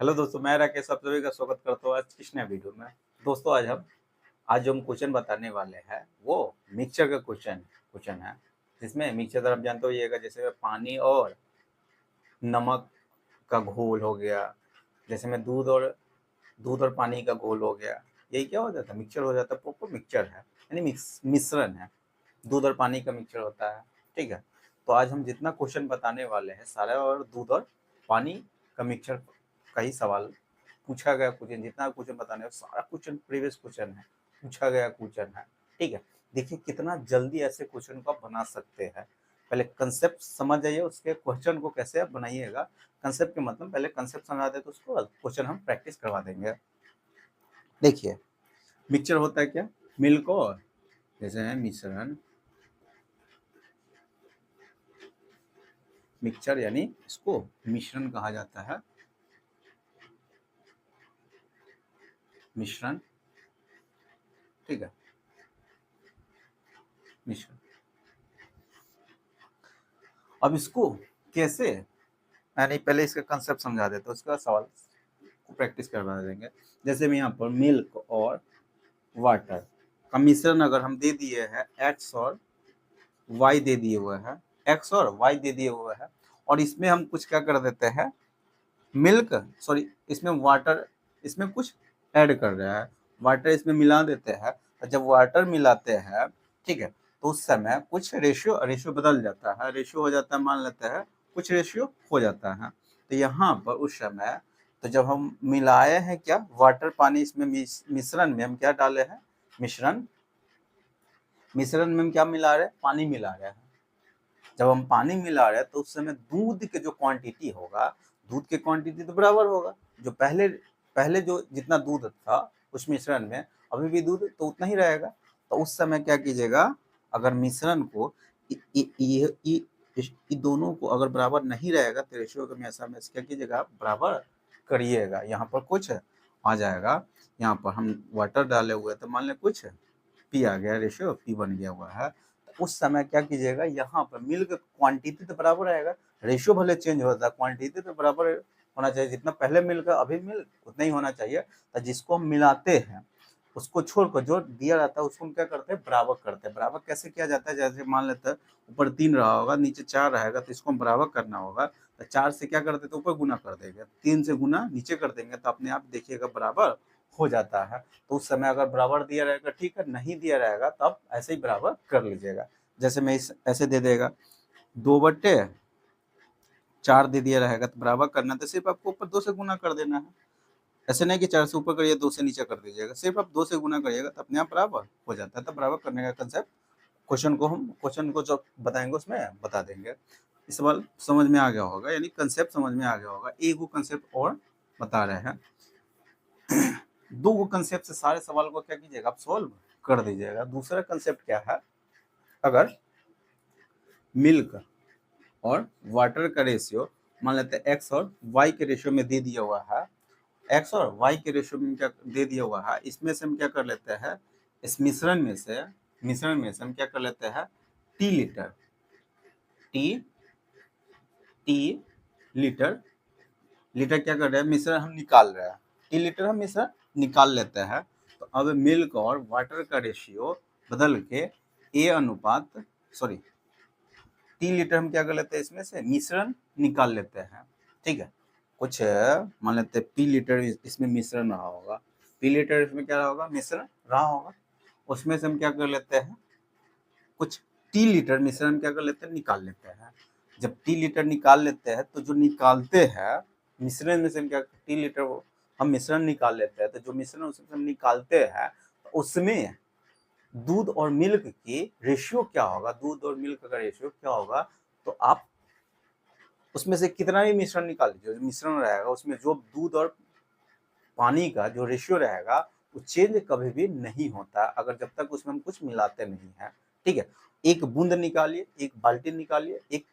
Hello दोस्तों, मैं राकेश आप सभी का स्वागत करता हूँ आज किस नए वीडियो में। दोस्तों आज जो हम क्वेश्चन बताने वाले हैं वो मिक्सचर का क्वेश्चन क्वेश्चन है, जिसमें मिक्सचर आप जानते हो ये जैसे पानी और नमक का घोल हो गया, जैसे में दूध और पानी का घोल हो गया। यही क्या हो जाता है, मिक्सचर हो जाता है। प्रॉपर मिक्सचर है यानी मिश्रण है, दूध और पानी का मिक्सचर होता है। ठीक है, तो आज हम जितना क्वेश्चन बताने वाले हैं सारा और दूध और पानी का मिक्सचर का ही सवाल पूछा गया। क्वेश्चन जितना क्वेश्चन बताने सारा क्वेश्चन प्रीवियस क्वेश्चन है, पूछा गया क्वेश्चन है। ठीक है, देखिए कितना जल्दी ऐसे क्वेश्चन को आप बना सकते हैं। पहले कंसेप्ट समझ जाइए, उसके क्वेश्चन को कैसे आप बनाइएगा। कंसेप्ट के मतलब पहले कंसेप्ट समझा दे तो उसको क्वेश्चन हम प्रैक्टिस करवा देंगे। देखिए मिक्सचर होता है क्या, मिल्क और जैसे है मिश्रण। मिक्सचर यानी इसको मिश्रण कहा जाता है, मिश्रण। ठीक है, मिश्रण। अब इसको कैसे, यानी पहले इसका कंसेप्ट समझा देते तो उसका सवाल को प्रैक्टिस करवा देंगे। जैसे मैं यहाँ पर मिल्क और वाटर का मिश्रण अगर हम दे दिए हैं एक्स और वाई दे दिए हुए हैं, एक्स और वाई दे दिए हुए हैं, और इसमें हम कुछ क्या कर देते हैं, मिल्क सॉरी इसमें वाटर, इसमें कुछ ऐड कर रहे हैं, वाटर इसमें मिला देते हैं। और जब वाटर मिलाते हैं, ठीक है, तो उस समय कुछ रेशियो रेशियो बदल जाता है, रेशियो हो जाता है, मान लेते हैं कुछ रेशियो हो जाता है। तो यहाँ पर उस समय तो जब हम मिलाए हैं क्या, वाटर पानी, इसमें मिश्रण में हम क्या डाले हैं, मिश्रण में हम क्या मिला रहे हैं, पानी मिला रहे हैं। जब हम पानी मिला रहे हैं तो उस समय दूध के जो क्वांटिटी होगा, दूध के क्वांटिटी तो बराबर होगा, जो पहले पहले जो जितना दूध था उस मिश्रण में, अभी भी दूध तो उतना ही रहेगा। तो उस समय क्या कीजिएगा, अगर मिश्रण को दोनों को अगर बराबर नहीं रहेगा तो रेशियो में ऐसा में क्या कीजिएगा, बराबर करिएगा। यहाँ पर कुछ आ जाएगा, यहाँ पर हम वाटर डाले हुए तो मान लें कुछ पी आ गया, रेशियो पी बन गया हुआ है। उस समय क्या कीजिएगा, यहाँ पर मिल्क क्वांटिटी तो बराबर रहेगा, रेशियो भले चेंज होता है, क्वांटिटी तो बराबर होना चाहिए। जितना पहले मिल्क अभी मिल्क उतना ही होना चाहिए। तो जिसको हम मिलाते हैं उसको छोड़कर जो दिया रहता है उसको हम क्या करते हैं, बराबर करते हैं। बराबर कैसे किया जाता है, जैसे मान लेते हैं ऊपर 3 रहा होगा, नीचे 4 रहेगा, तो इसको हम बराबर करना होगा। तो 4 से क्या करते तो ऊपर गुना कर देंगे, 3 से गुना नीचे कर देंगे, तो अपने आप देखिएगा बराबर हो जाता है। तो उस समय अगर बराबर दिया रहेगा ठीक है, नहीं दिया रहेगा तब ऐसे ही बराबर कर लीजिएगा। जैसे मैं इस ऐसे दे देगा 2/4 दे दिया रहेगा, तो बराबर करना तो सिर्फ आपको ऊपर 2 से गुना कर देना है। ऐसे नहीं कि 4 से ऊपर करिए 2 से नीचे कर दीजिएगा, सिर्फ आप 2 से गुना करिएगा तो अपने आप बराबर हो जाता है। तो बराबर करने का कंसेप्ट क्वेश्चन को जो बताएंगे उसमें बता देंगे। इस सवाल समझ में आ गया होगा, यानी कंसेप्ट समझ में आ गया होगा। एक वो कंसेप्ट और बता रहे हैं, 2 गो कंसेप्ट से सारे सवाल को क्या कीजिएगा, आप सॉल्व कर दीजिएगा। दूसरा कंसेप्ट क्या है, अगर मिल्क और वाटर का रेशियो मान लेते हैं एक्स और वाई के रेशियो में दे दिया हुआ है, एक्स और वाई के रेशियो में क्या दे दिया हुआ है, इसमें से हम क्या कर लेते हैं, इस मिश्रण में से हम क्या कर लेते हैं, T litre T litre litre क्या कर रहे हैं, मिश्रण हम निकाल रहे हैं, टी लीटर हम मिश्रण निकाल लेते हैं। तो अब मिल्क और वाटर का रेशियो बदल के ए अनुपात सॉरी टी लीटर हम क्या कर लेते हैं, इसमें से मिश्रण निकाल लेते हैं। ठीक है, कुछ मान लेते हैं पी लीटर इसमें मिश्रण रहा होगा, पी लीटर इसमें क्या रहा होगा, मिश्रण रहा होगा। उसमें से हम क्या कर लेते हैं, कुछ टी लीटर मिश्रण क्या कर लेते हैं, निकाल लेते हैं। जब टी लीटर निकाल लेते हैं तो जो निकालते हैं मिश्रण में से हम क्या, टी लीटर हम मिश्रण निकाल लेते हैं, तो जो मिश्रण उसमें हम निकालते हैं तो उसमें दूध और मिल्क की रेशियो क्या होगा, दूध और मिल्क का रेशियो क्या होगा। तो आप उसमें से कितना भी मिश्रण निकाल लीजिए, जो मिश्रण रहेगा उसमें जो दूध और पानी का जो रेशियो रहेगा वो चेंज कभी भी नहीं होता अगर जब तक उसमें हम कुछ मिलाते नहीं है। ठीक है, एक बूंद निकालिए, एक बाल्टी निकालिए, एक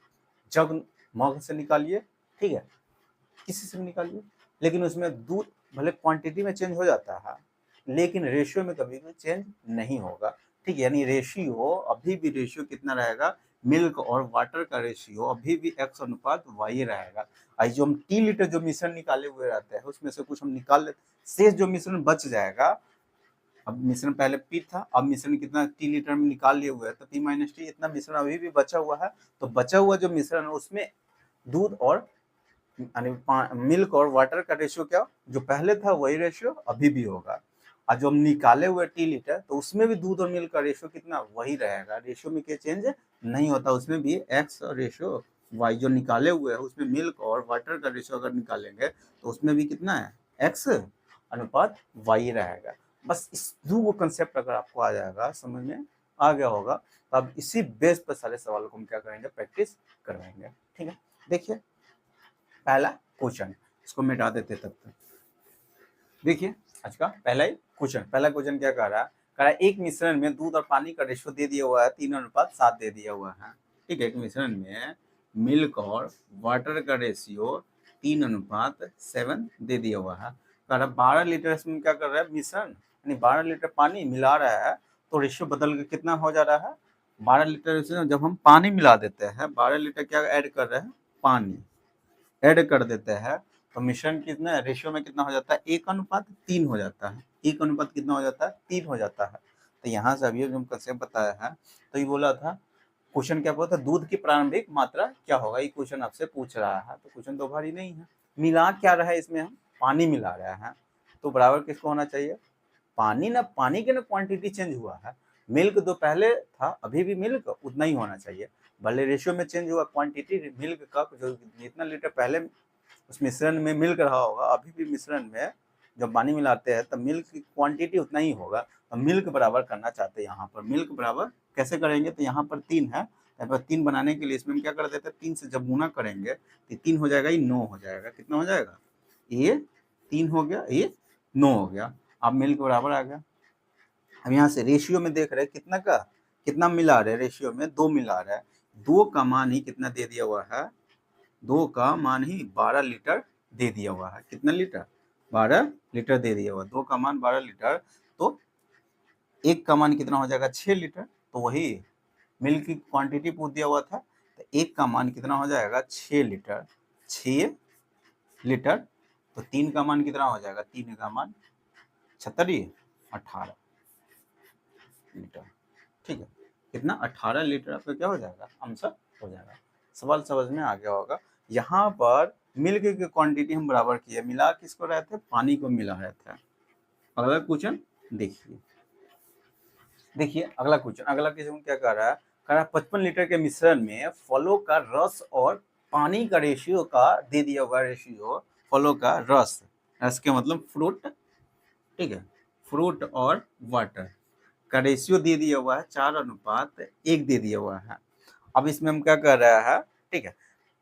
जग मग से निकालिए, ठीक है, किसी से भी निकालिए, लेकिन उसमें दूध भले क्वांटिटी में चेंज हो जाता है लेकिन रेशियो में कभी भी चेंज नहीं होगा। ठीक है, यानी रेशियो अभी भी रेशियो कितना रहेगा, मिल्क और वाटर का रेशियो अभी भी x अनुपात y रहेगा। आज जो हम टी लीटर जो मिश्रण निकाले हुए रहते हैं उसमें से कुछ हम निकाल लेते, शेष जो मिश्रण बच जाएगा, अब मिश्रण पहले पी था, अब मिश्रण कितना टी लीटर में निकाल लिए हुए है, तो पी माइनस टी इतना मिश्रण अभी भी बचा हुआ है। तो बचा हुआ जो मिश्रण है उसमें दूध और मिल्क और वाटर का रेशियो क्या, जो पहले था वही रेशियो अभी भी होगा। और जो हम निकाले हुए टी लीटर, तो उसमें भी दूध और मिल्क का रेशियो कितना वही रहेगा, रेशियो में क्या चेंज नहीं होता, उसमें भी एक्स और रेशियो वाई जो निकाले हुए है उसमें मिल्क और वाटर का रेशियो अगर निकालेंगे तो उसमें भी कितना है, एक्स अनुपात वाई रहेगा। बस इस दो कंसेप्ट अगर आपको आ जाएगा, समझ में आ गया होगा, तो अब इसी बेस पर सारे सवालों को हम क्या करेंगे, प्रैक्टिस करवाएंगे। ठीक है, देखिए पहला क्वेश्चन, इसको मिटा देते तब तक। देखिए आज का पहला क्वेश्चन क्या कह रहा है, एक मिश्रण में दूध और पानी का रेशियो दे दिया हुआ है 3:7 दे दिया हुआ है। ठीक है, एक मिश्रण में मिल्क और वाटर का रेशियो 3:7 दे दिया हुआ है। कह रहा 12 लीटर इसमें क्या कर रहा है मिश्रण, यानी 12 लीटर पानी मिला रहा है, तो रेशियो बदल के कितना हो जा रहा है, 12 लीटर जब हम पानी मिला देते हैं, 12 लीटर क्या ऐड कर रहे हैं, पानी ऐड कर देते हैं, तो मिश्रण कितना रेशियो में कितना हो जाता है, 1:3 हो जाता है। 1 अनुपात कितना हो जाता है, 3 हो जाता है। तो यहाँ से अभी जो हम कंसेप्ट बताया है, तो ये बोला था क्वेश्चन क्या बोला था, दूध की प्रारंभिक मात्रा क्या होगा, ये क्वेश्चन आपसे पूछ रहा है। तो क्वेश्चन तो भारी नहीं है, मिला क्या रहा है इसमें, हम पानी मिला रहे हैं, तो बराबर किसको होना चाहिए, पानी ना, पानी के ना क्वांटिटी चेंज हुआ है, मिल्क जो पहले था अभी भी मिल्क उतना ही होना चाहिए, भले रेशियो में चेंज हुआ, क्वांटिटी मिल्क का जो जितना लीटर पहले उस मिश्रण में मिल्क रहा होगा, अभी भी मिश्रण में जब पानी मिलाते हैं तब मिल्क की क्वांटिटी उतना ही होगा। तो मिल्क बराबर करना चाहते हैं, यहाँ पर मिल्क बराबर कैसे करेंगे, तो यहाँ पर 3 है, यहाँ पर 3 बनाने के लिए इसमें हम क्या कर देते हैं, 3 से जब गुना करेंगे तो 3 हो जाएगा, ये 9 हो जाएगा, कितना हो जाएगा, ये 3 हो गया, ये 9 हो गया। अब मिल्क बराबर आ गया। हम यहाँ से रेशियो में देख रहे हैं कितना का कितना मिला रहे, रेशियो में 2 मिला रहा है, 2 का मान ही कितना दे दिया हुआ है, 2 का मान ही 12 लीटर दे दिया हुआ है, कितना लीटर, 12 लीटर दे दिया हुआ, 2 का मान 12 लीटर, तो 1 का मान कितना हो जाएगा, 6 लीटर, तो वही मिल्क की क्वांटिटी पूछ दिया हुआ था, तो 1 का मान कितना हो जाएगा, 6 लीटर, 6 लीटर, तो 3 का मान कितना हो जाएगा, 3 का मान 18 लीटर। ठीक है, कितना 18 लीटर आपका क्या हो जाएगा, आंसर हो जाएगा। सवाल समझ में आ गया होगा। यहाँ पर मिल्क की क्वांटिटी हम बराबर किए, मिला किसको रहे थे, पानी को मिला रहे थे। अगला क्वेश्चन देखिए, अगला क्वेश्चन क्या कर रहा है, 55 लीटर के मिश्रण में फलों का रस और पानी का रेशियो का दे दिया हुआ रेशियो, फलों का रस के मतलब फ्रूट, ठीक है, फ्रूट और वाटर का रेशियो दे दिया हुआ है 4:1 दे दिया हुआ है। अब इसमें हम क्या कर रहा है, ठीक है,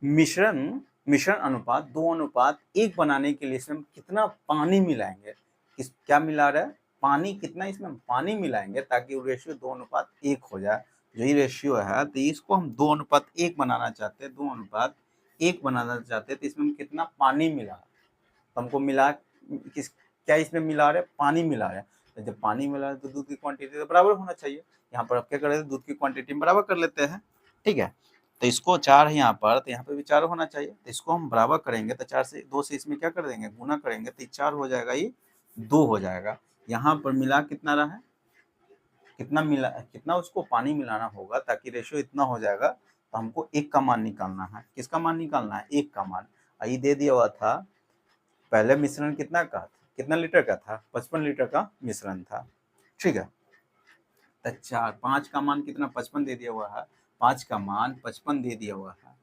मिश्रण अनुपात 2:1 बनाने के लिए इसमें हम कितना पानी मिलाएंगे, क्या मिला रहा है, पानी कितना, इसमें हम पानी मिलाएंगे ताकि रेशियो 2:1 हो जाए, जो ये रेशियो है, तो इसको हम 2:1 बनाना चाहते हैं, 2:1 बनाना चाहते हैं, तो इसमें हम कितना पानी मिला, तो हमको मिला क्या इसमें मिला रहे, पानी मिला रहे, तो जब पानी मिला रहे तो दूध की क्वांटिटी तो बराबर होना चाहिए। यहाँ पर अब क्या कर रहे हैं, दूध की क्वांटिटी बराबर कर लेते हैं। ठीक है, तो इसको 4 है यहाँ पर, तो यहाँ पे भी 4 होना चाहिए, तो इसको हम बराबर करेंगे, तो 4 से 2 से इसमें क्या कर देंगे, गुना करेंगे, तो 4 हो जाएगा, ये 2 हो जाएगा। यहाँ पर मिला कितना रहा है, कितना उसको पानी मिलाना होगा ताकि रेशियो इतना हो जाएगा, तो हमको 1 का मान निकालना है, किसका मान निकालना है, 1 का मान। ये दे दिया हुआ था, पहले मिश्रण कितना लीटर का था, 55 लीटर का मिश्रण था। ठीक है, तो 5 का मान कितना, 55 दे दिया हुआ है, 5 का मान 55 दे दिया हुआ है,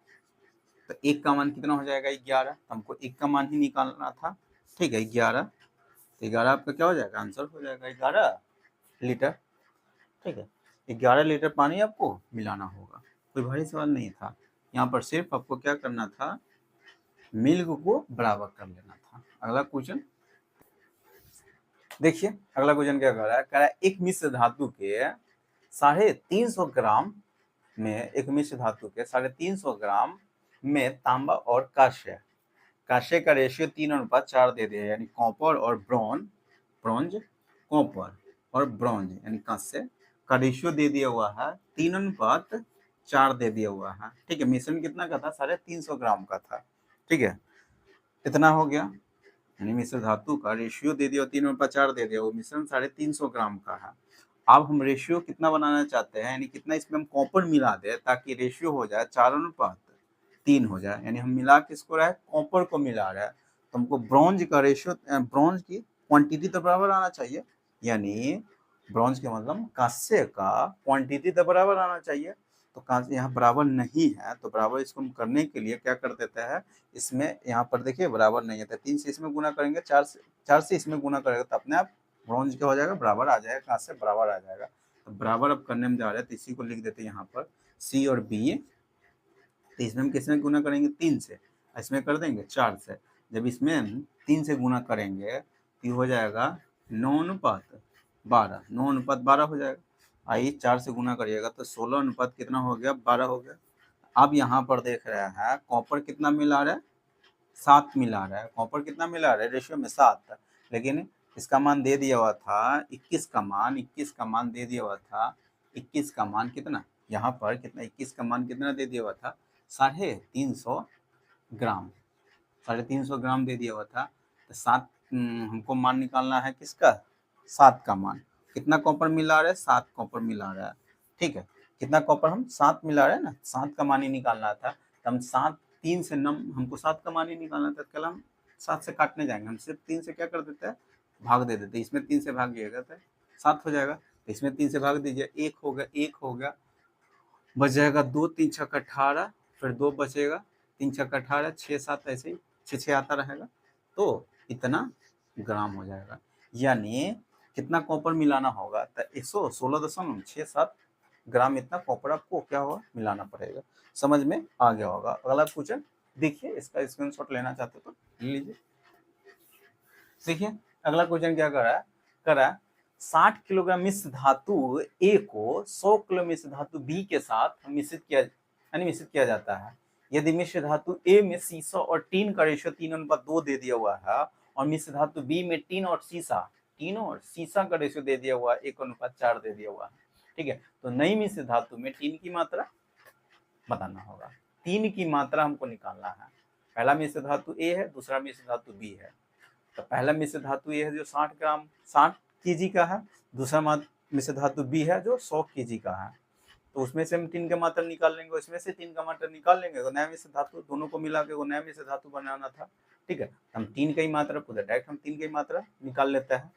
तो 1 का मान कितना हो जाएगा, 11, तो हमको 1 का मान ही निकालना था। ठीक है, 11, तो 11 आपका क्या हो जाएगा, आंसर हो जाएगा 11 लीटर। ठीक है, 11 लीटर पानी आपको मिलाना होगा, कोई भारी सवाल नहीं था। यहाँ पर सिर्फ आपको क्या करना था, मिल्क को बराबर कर लेना था। अगला क्वेश्चन देखिए, अगला क्वेश्चन क्या कर रहा है, एक मिश्र धातु के 350 ग्राम में, एक मिश्र धातु के 350 ग्राम में तांबा और कांस्य का रेशियो 3:4 दे दिया, यानी कॉपर और ब्रॉन्ज कॉपर और ब्रॉन्ज यानी कांस्य का रेशियो दे दिया हुआ है 3:4 4 दे दिया हुआ है, ठीक है। मिश्रण कितना का था, 350 ग्राम का था, ठीक है। इतना हो गया, यानी मिश्र धातु का रेशियो दे दिया 3:4 दे दिया, वो मिश्रण 350 ग्राम का है। अब हम रेशियो कितना बनाना चाहते हैं, यानी कितना इसमें हम कॉपर मिला दें ताकि रेशियो हो जाए 4:3 हो जाए, यानी हम मिला किसको रहा है, कॉपर को मिला रहा है। तो हमको ब्रॉन्ज का रेशियो, ब्रॉन्ज की क्वांटिटी तो बराबर आना चाहिए, यानी ब्रॉन्ज के मतलब कांस्य का क्वांटिटी तो बराबर आना चाहिए। तो कांस्य यहाँ बराबर नहीं है, तो बराबर इसको हम करने के लिए क्या कर देते हैं, इसमें यहाँ पर देखिए बराबर नहीं है, तो 3 से इसमें गुना करेंगे, 4 से इसमें गुना करेंगे, तो अपने आप ब्रॉन्ज क्या हो जाएगा, बराबर आ जाएगा, कांस्य बराबर आ जाएगा। तो बराबर अब करने में जा रहे हैं, तो इसी को लिख देते हैं यहाँ पर सी और बी। तो इसमें हम किसमें गुना करेंगे, 3 से, इसमें कर देंगे 4 से। जब इसमें हम 3 से गुना करेंगे तो हो जाएगा 9:12, 9:12 हो जाएगा। आइए 4 से गुना करिएगा तो 16 अनुपात कितना हो गया, 12 हो गया। अब यहाँ पर देख रहे हैं कॉपर कितना मिला रहा है, 7 मिला रहा है। कॉपर कितना मिला रहा है, रेशियो में 7, लेकिन इसका मान दे दिया हुआ था 21 का मान, 21 का मान दे दिया हुआ था, 21 का मान कितना, यहाँ पर कितना, 21 का मान कितना दे दिया हुआ था, 350 ग्राम, 350 ग्राम दे दिया हुआ था। तो 7 हमको मान निकालना है किसका, 7 का मान। कितना कॉपर मिला रहा है, 7 कॉपर मिला रहा है, ठीक है। कितना कॉपर, हम 7 मिला रहे हैं ना, 7 का मान ही निकालना था। तो हम 7, 3 से हमको 7 का मान ही निकालना था, कल हम 7 से काटने जाएंगे, हम सिर्फ 3 से क्या कर देते हैं, भाग दे देते। इसमें 3 से भाग दिएगा तो 7 हो जाएगा, तो इसमें 3 से भाग दीजिए, 1 हो गया, 1 हो गया, बच जाएगा 2, 3 छक्का 18, फिर 2 बचेगा, 3 छक्का 18, 6 7 ऐसे ही 6 आता रहेगा, तो इतना ग्राम हो जाएगा। यानी कितना कॉपर मिलाना होगा, तो 116.67 ग्राम इतना कॉपर आपको क्या होगा, मिलाना पड़ेगा। समझ में आ गया होगा। अगला क्वेश्चन देखिए, इसका स्क्रीनशॉट लेना चाहते तो ले लीजिए। देखिए अगला क्वेश्चन क्या कर रहा है 60 किलोग्राम मिश्र धातु ए को 100 किलो मिश्र धातु बी के साथ मिश्रित किया जाता है। यदि मिश्र धातु ए में सीसा और टीन का रेशियो 3:2 दे दिया हुआ है, और मिश्र धातु बी में टीन और सीसा का रेशियो दे दिया हुआ है 1:4 दे दिया हुआ है, ठीक है। तो नई मिश्र धातु में टीन की मात्रा बताना होगा, टीन की मात्रा हमको निकालना है। पहला मिश्र धातु ए है, दूसरा मिश्र धातु बी है। तो पहला मिश्र धातु ये है जो 60 केजी का है, दूसरा मिश्र धातु बी है जो 100 केजी का है। तो उसमें से हम टीन का मात्रा निकाल लेंगे, उसमें से टीन का मात्रा निकाल लेंगे, तो नया मिश्र धातु दोनों को मिला के वो नया मिश्र धातु बनाना था, ठीक है। हम टीन का ही मात्रा खुद डायरेक्ट हम टीन का ही मात्रा निकाल लेते हैं।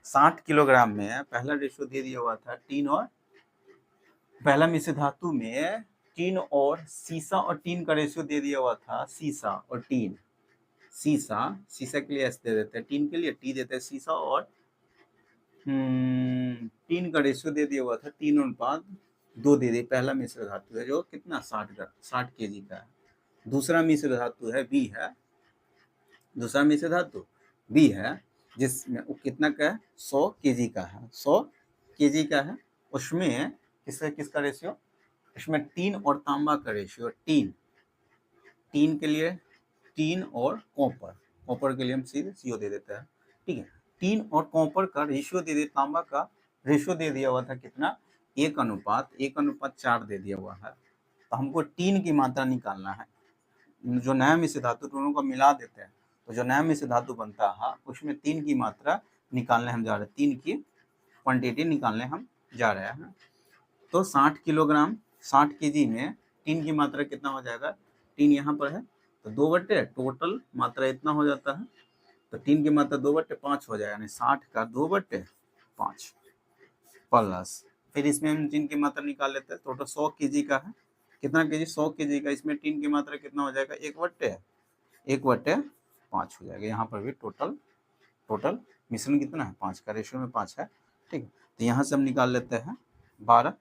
60 किलोग्राम में पहला रेशियो दे दिया हुआ था टीन और, पहला मिश्र धातु में टीन और सीसा और टीन का रेशियो दे दिया हुआ था सीसा और टीन। सीसा के लिए एस दे देते हैं, टीन के लिए टी देते हैं। सीसा और टीन का रेशियो दे दिया हुआ था 3:2 दे दिए। पहला मिश्र धातु है जो कितना 60 केजी का है। दूसरा मिश्र धातु है बी है, दूसरा मिश्र धातु बी है जिसमें वो कितना का है 100 केजी का है, 100 केजी का है। उसमें किसका रेशियो, इसमें टीन और तांबा का रेशियो, टीन के लिए टीन और कॉपर के लिए हम सीधे सीओ दे देते हैं, ठीक है। टीन और कॉपर का रेशियो दे दिया, तांबा का रेशियो दे दिया हुआ था कितना 1:4 दे दिया हुआ है। तो हमको टीन की मात्रा निकालना है। जो नया मिश्र धातु दोनों को मिला देते हैं, तो जो नया मिश्र धातु बनता है उसमें 3 की मात्रा निकालने हम जा रहे हैं, 3 की क्वांटिटी निकालने हम जा रहे हैं। तो 60 किलोग्राम 60 केजी में टीन की मात्रा कितना हो जाएगा, टीन यहाँ पर है तो 2/, टोटल मात्रा इतना हो जाता है, तो टीन की मात्रा 2/5 हो जाएगा, यानी 60 का 2/5 प्लस, फिर इसमें हम टीन की मात्रा निकाल लेते हैं। टोटल 100 केजी का है, कितना केजी 100 केजी का, इसमें टीन की मात्रा कितना हो जाएगा 1/5 हो जाएगा। यहाँ पर भी टोटल मिश्रण कितना है 5 का, रेशियो में 5 है, ठीक है। तो यहाँ से हम निकाल लेते हैं 12,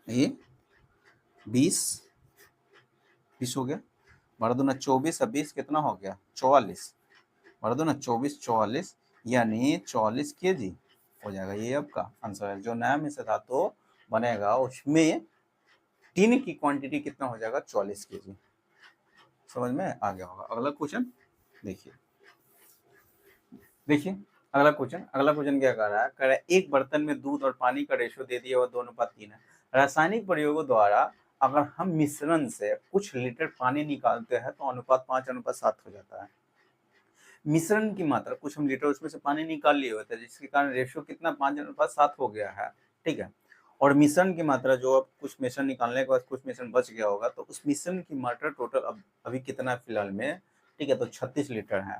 ये 20 हो गया, 12×2 24 और 20 कितना हो गया 44, 12×2 24 44, यानी 44 केजी हो जाएगा। ये आपका आंसर है। जो नया मिश्र धातु बनेगा उसमें टीन की क्वांटिटी कितना हो जाएगा 44 केजी। समझ में आ गया होगा। अगला क्वेश्चन देखिए अगला क्वेश्चन क्या कर रहा है, एक बर्तन में दूध और पानी का रेशियो दे दिया हुआ 2:3 है। रासायनिक प्रयोगों द्वारा अगर हम मिश्रण से कुछ लीटर पानी निकालते हैं तो अनुपात 5:7 हो जाता है। मिश्रण की मात्रा कुछ हम लीटर उसमें से पानी निकाल लिए होते हैं, जिसके कारण रेशियो कितना 5:7 हो गया है, ठीक है। और मिश्रण की मात्रा जो अब कुछ मिश्रण निकालने के बाद कुछ मिश्रण बच गया होगा, तो उस मिश्रण की मात्रा टोटल अब अभी कितना है फिलहाल में, ठीक है, तो 36 लीटर है।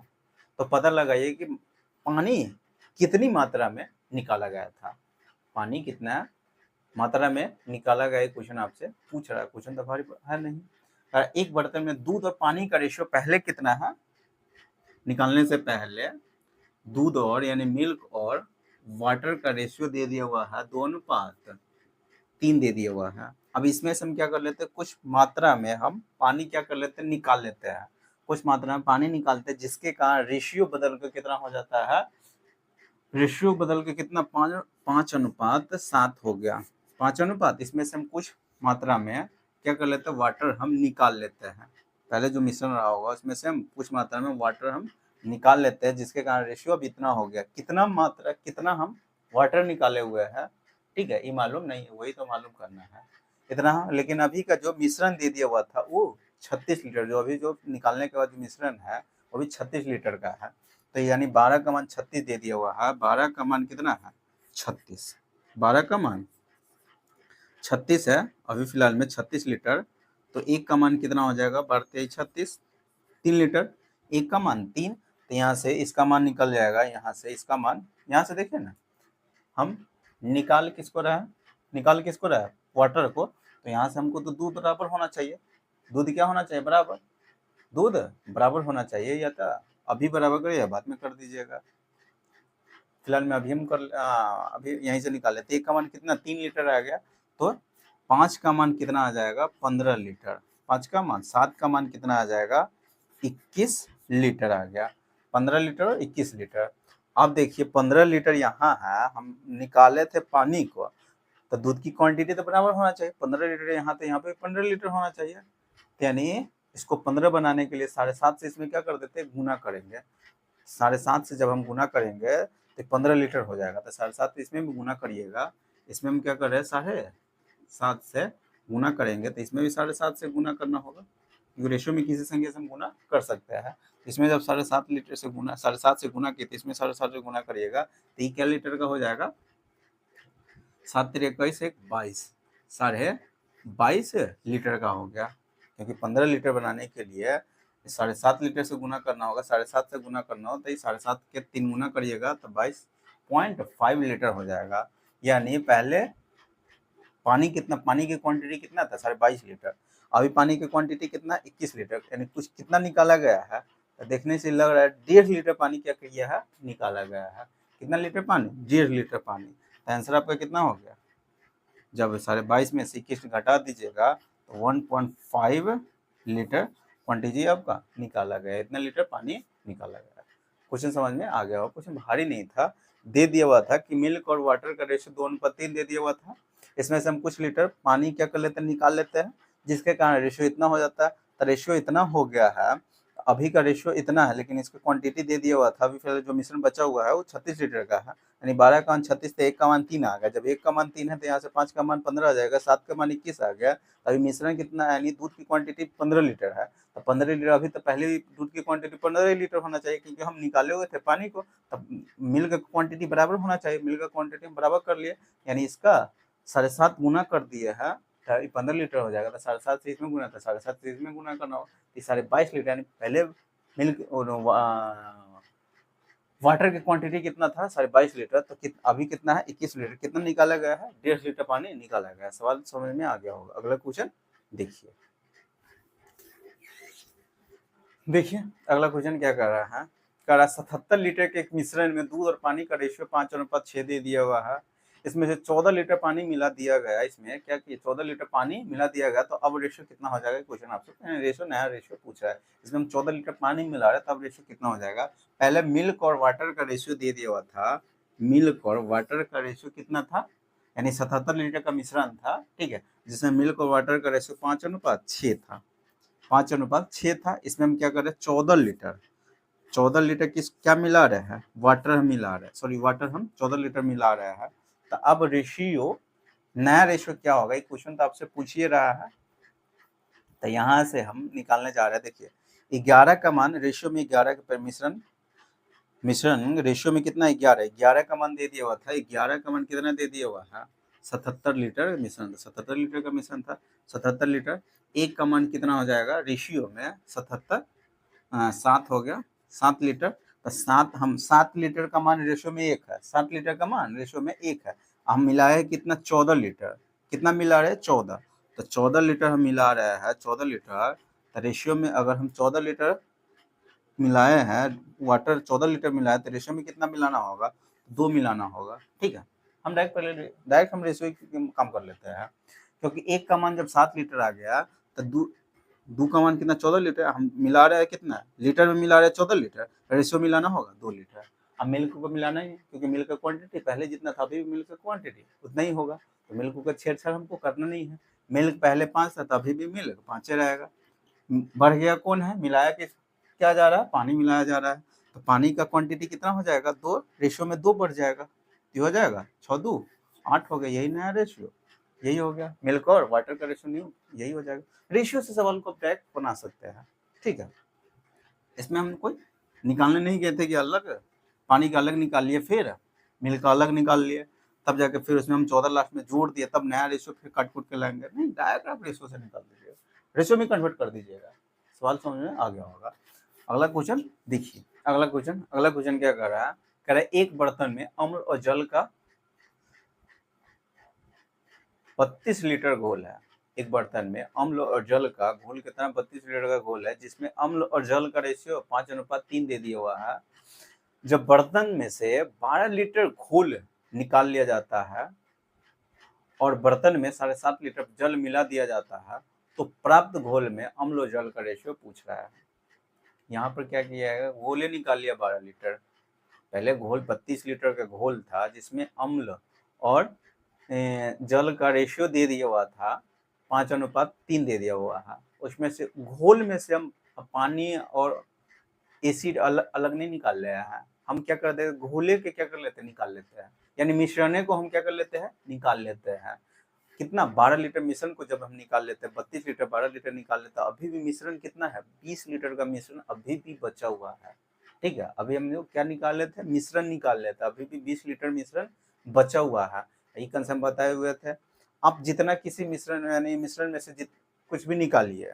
तो पता लगाइए कि पानी कितनी मात्रा में निकाला गया था, पानी कितना मात्रा में निकाला गया। क्वेश्चन आपसे पूछ रहा है, क्वेश्चन तो भारी है नहीं। एक बर्तन में दूध और पानी का रेशियो पहले कितना है, निकालने से पहले दूध और यानी मिल्क और वाटर का रेशियो दे दिया हुआ है 2:3 दे दिया हुआ है। अब इसमें से हम क्या कर लेते हैं, कुछ मात्रा में हम पानी क्या कर लेते हैं, निकाल लेते हैं, कुछ मात्रा में पानी निकालते हैं, जिसके कारण रेशियो बदल कर कितना हो जाता है, रेशियो बदल के कितना 5:7 हो गया। 5:7 इसमें से हम कुछ मात्रा में क्या कर लेते हैं, वाटर हम निकाल लेते हैं। पहले जो मिश्रण रहा होगा उसमें से हम कुछ मात्रा में वाटर हम निकाल लेते हैं, जिसके कारण रेशियो अब इतना हो गया। कितना मात्रा, कितना हम वाटर निकाले हुए हैं, ठीक है, ये मालूम नहीं है, वही तो मालूम करना है इतना। लेकिन अभी का जो मिश्रण दे दिया हुआ था वो 36 लीटर, जो अभी जो निकालने के बाद जो मिश्रण है वो भी 36 लीटर का है। तो यानी 12 का मान 36 दे दिया हुआ है। 12 का मान कितना है, 36। 12 का मान 36 है अभी फिलहाल में 36 लीटर। तो एक का मान कितना हो जाएगा, बढ़ते 36, 3 लीटर। एक का मान 3, तो यहाँ से इसका मान निकल जाएगा, यहाँ से इसका मान, यहाँ से देखिए ना, हम निकाल किसको रहा है, निकाल किसको रहा है, वाटर को। तो यहाँ से हमको तो दूध बराबर होना चाहिए, दूध क्या होना चाहिए, बराबर, दूध बराबर होना चाहिए, या तो अभी बराबर करिए या बाद में कर दीजिएगा। फिलहाल में अभी हम अभी यहीं से निकाल लेते। एक का मान कितना, 3 लीटर आ गया, तो 5 का मान कितना आ जाएगा, 15 लीटर। 5 का मान, 7 का मान कितना आ जाएगा, 21 लीटर आ गया। 15 लीटर और 21 लीटर। अब देखिए 15 लीटर यहाँ है, हम निकाले थे पानी को, तो दूध की क्वांटिटी तो बराबर होना चाहिए, 15 लीटर यहाँ, तो यहाँ पे 15 लीटर होना चाहिए। यानी इसको 15 बनाने के लिए 7.5 से इसमें क्या कर देते हैं, गुना करेंगे। 7.5 से जब हम गुना करेंगे तो 15 लीटर हो जाएगा। तो 7.5 इसमें भी गुना करिएगा, इसमें हम क्या कर रहे हैं, 7.5 से गुना करेंगे, तो इसमें भी 7.5 से गुना करना होगा, क्योंकि रेशियो में किसी संख्या से हम गुना कर सकते हैं। इसमें जब 7.5 लीटर से गुना, 7.5 से गुना किए, तो इसमें 7.5 से गुना करिएगा, तो ये क्या लीटर का हो जाएगा, 7×3 = 22, 22 लीटर का हो गया। क्योंकि 15 लीटर बनाने के लिए 7.5 लीटर से गुना करना होगा, 7.5 से गुना करना हो तो 7.5 के 3 गुना करिएगा, तो 22.5 लीटर हो जाएगा। यानी पहले पानी कितना, पानी की क्वांटिटी कितना था, 22.5 लीटर। अभी पानी की क्वांटिटी कितना, 21 लीटर। यानी कुछ कितना निकाला गया है, तो देखने से लग रहा है 1.5 लीटर पानी क्या किया है, निकाला गया है। कितना लीटर पानी, 1.5 लीटर पानी। तो आंसर आपका कितना हो गया, जब 22.5 में से 21 घटा दीजिएगा तो 1.5 लीटर क्वांटिटी आपका निकाला गया। इतना लीटर पानी निकाला गया। क्वेश्चन समझ में आ गया हो, क्वेश्चन भारी नहीं था। दे दिया हुआ था कि मिल्क और वाटर का रेशियो 2:3 दे दिया हुआ था। इसमें से हम कुछ लीटर पानी क्या कर लेते हैं, निकाल लेते हैं, जिसके कारण रेशियो इतना हो जाता है। तो रेशियो इतना हो गया है, अभी का रेशियो इतना है, लेकिन इसका क्वांटिटी दे दिया हुआ था। अभी फिलहाल जो मिश्रण बचा हुआ है वो 36 लीटर का है। यानी 12 का मान 36, तो 1 का मान 3 आ गया। जब 1 का मान 3 है तो यहाँ से 5 का मान 15 आ जाएगा, 7 का मान 21 आ गया। अभी मिश्रण कितना है, यानी दूध की क्वांटिटी 15 लीटर है। तो 15 लीटर, अभी तो पहले दूध की क्वांटिटी 15 लीटर होना चाहिए, क्योंकि हम निकाले हुए थे पानी को। तब मिल्क का क्वांटिटी बराबर होना चाहिए, मिल्क का क्वांटिटी हम बराबर कर लिए, यानी इसका 7.5 गुना कर दिए है, 15 लीटर हो जाएगा। तो 7.5 से इसमें गुना था, 7.5 से इसमें गुना करना हो, 22 लीटर। यानी पहले मिल्क वाटर की क्वांटिटी कितना था, 22.5 लीटर। तो अभी कितना है, 21 लीटर। कितना निकाला गया है, 1.5 लीटर पानी निकाला गया है। सवाल समझ में आ गया होगा। अगला क्वेश्चन देखिए, देखिए अगला क्वेश्चन क्या कर रहा है, कह रहा है 77 लीटर के एक मिश्रण में दूध और पानी का रेशियो 5:6 दे दिया हुआ है। इसमें से 14 लीटर पानी मिला दिया गया। इसमें क्या किया, 14 लीटर पानी मिला दिया गया। तो अब रेशियो कितना हो जाएगा, क्वेश्चन आपसे रेशियो, नया रेशियो पूछ रहा है। इसमें हम 14 लीटर पानी मिला रहे हैं, तब रेशियो कितना हो जाएगा। पहले मिल्क और वाटर का रेशियो दे दिया हुआ था, मिल्क और वाटर का रेशियो कितना था, यानी 77 लीटर का मिश्रण था, ठीक है, जिसमें मिल्क और वाटर का रेशियो 5:6 था, 5:6 था। इसमें हम क्या कर रहे हैं, 14 लीटर किस क्या मिला रहे हैं, वाटर हम मिला रहे हैं, सॉरी वाटर हम 14 लीटर मिला रहे हैं। तो अब रेशियो नया रेशियो क्या होगा, ये क्वेश्चन तो आपसे पूछ ही रहा है। तो यहाँ से हम निकालने जा रहे हैं, देखिए 11 का मान रेशियो में 11 का मिश्रण रेशियो में कितना 11 का मान दे दिया हुआ था, 11 का मान कितना दे दिया हुआ है 77 लीटर मिश्रण, 77 लीटर का मिश्रण था 77 लीटर। एक का मान कितना हो जाएगा रेशियो में 77, 7 हो गया 7 लीटर। तो 7 लीटर का मान रेशियो में 1 है, 7 लीटर का मान रेशियो में 1 है। हम मिलाए कितना 14 लीटर, कितना मिला रहे 14, तो 14 लीटर हम मिला रहे हैं 14 लीटर। तो रेशियो में अगर हम 14 लीटर मिलाए हैं, वाटर 14 लीटर मिलाया तो रेशियो में कितना मिलाना होगा 2 मिलाना होगा। ठीक है, हम डायरेक्ट हम रेशियो कम कर लेते हैं, क्योंकि एक का मान जब 7 लीटर आ गया तो दो का मान कितना 14 लीटर, हम मिला रहे हैं कितना लीटर में मिला रहे हैं 14 लीटर, रेशियो मिलाना होगा 2 लीटर। अब मिल्क को मिलाना ही है, क्योंकि मिल्क का क्वांटिटी पहले जितना था अभी भी मिल्क का क्वांटिटी उतना ही होगा, तो मिल्क का छेड़छाड़ हमको करना नहीं है। मिल्क पहले 5 था तो अभी भी मिल्क 5 रहेगा। बढ़ गया कौन है, मिलाया कि क्या जा रहा है, पानी मिलाया जा रहा है, तो पानी का क्वांटिटी कितना हो जाएगा 2, रेशियो में 2 बढ़ जाएगा, ये हो जाएगा 6 2 8 हो गया, यही नया रेशियो, यही हो गया। मिल्क और वाटर का रेशियो न्यू, यही हो जाएगा। रेशियो से सवाल को डायरेक्ट बना सकते हैं। ठीक है, इसमें हम कोई निकालने नहीं गए थे कि अलग पानी का अलग निकाल लिए फिर मिल्क का अलग निकाल लिए, तब जाके फिर उसमें हम 14 लास्ट में जोड़ दिए, तब नया रेशियो फिर काट कूट के लाएंगे, नहीं डायरेक्ट आप रेशियो से निकाल दीजिएगा, रेशियो में कन्वर्ट कर दीजिएगा। सवाल समझ में आ गया होगा। अगला क्वेश्चन देखिए, अगला क्वेश्चन क्या कर रहा है, कह रहा है एक बर्तन में अम्ल और जल का 32 लीटर घोल है। एक बर्तन में अम्ल और जल का घोल कितना 32 लीटर का घोल है, जिसमें अम्ल और जल का रेशियो 5:3 दे दिया हुआ है। जब बर्तन में से 12 लीटर घोल निकाल लिया जाता है और बर्तन में 7.5 लीटर जल मिला दिया जाता है, तो प्राप्त घोल में अम्ल और जल का रेशियो पूछ रहा है। यहाँ पर क्या किया है, घोले निकाल लिया 12 लीटर, पहले घोल 32 लीटर का घोल था जिसमें अम्ल और जल का रेशियो दे दिया हुआ था 5:3 दे दिया हुआ है। उसमें से घोल में से हम पानी और एसिड अलग अलग नहीं निकाल रहे हैं, हम क्या करते हैं घोले के क्या कर लेते हैं निकाल लेते हैं, यानी मिश्रणे को हम क्या कर लेते हैं निकाल लेते हैं। कितना 12 लीटर मिश्रण को जब हम निकाल लेते हैं 32 लीटर 12 लीटर निकाल लेते हैं, अभी भी मिश्रण कितना है 20 लीटर का मिश्रण अभी भी बचा हुआ है। ठीक है, अभी हम लोग क्या निकाल लेते हैं मिश्रण निकाल लेते हैं, अभी भी 20 लीटर मिश्रण बचा हुआ है। ये कंसेप्ट बताए हुए थे। आप जितना किसी मिश्रण यानी मिश्रण में से कुछ भी निकालिए,